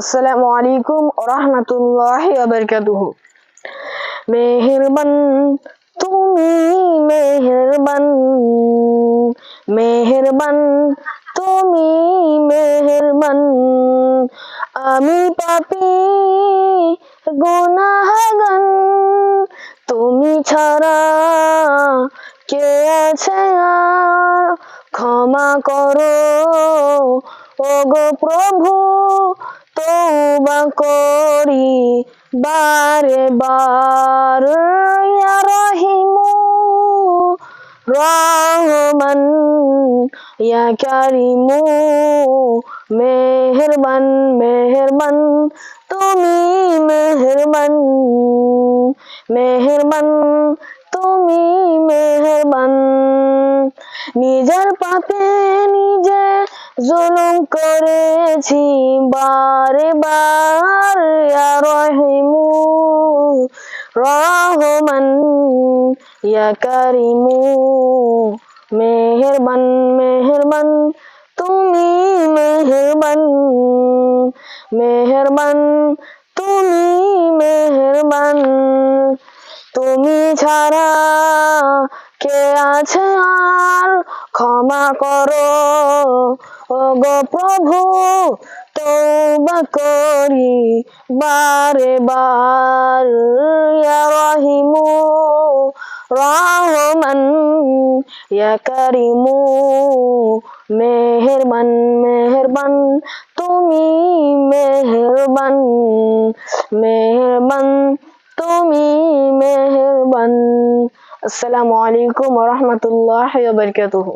আসসালামু আলাইকুম ওয়া রাহমাতুল্লাহি ওয়া বারাকাতুহু। মেহেরবান তুমি মেহেরবান, মেহেরবান তুমি মেহেরবান, আমি পাপী গুনাহগার, তুমি ছাড়া কে আছে আর, ক্ষমা করো ওগো প্রভু, তওবা করি বারে বার। ইয়া রহিমু রহমান, ইয়া কারিমু মেহেরবান, মেহেরবান তুমি মেহেরবান, মেহেরবান তুমি মেহেরবান। নিজের পাপে নিজে জুলুম করেছি বারে বার। ইয়া রহিমু রহমান, ইয়া কারিমু মেহেরবান, মেহেরবান তুমি মেহেরবান, মেহেরবান তুমি মেহেরবান। তুমি ছাড়া কে আছে আর, ক্ষমা করো ওগো প্রভু, তওবা করি বারে বার। ইয়া রহিমু রহমান, ইয়া কারিমু মেহেরবান, মেহেরবান তুমি মেহেরবান, মেহেরবান তুমি মেহেরবান। আসসালামু আলাইকুম ওয়া রাহমাতুল্লাহি ওয়া বারাকাতুহু।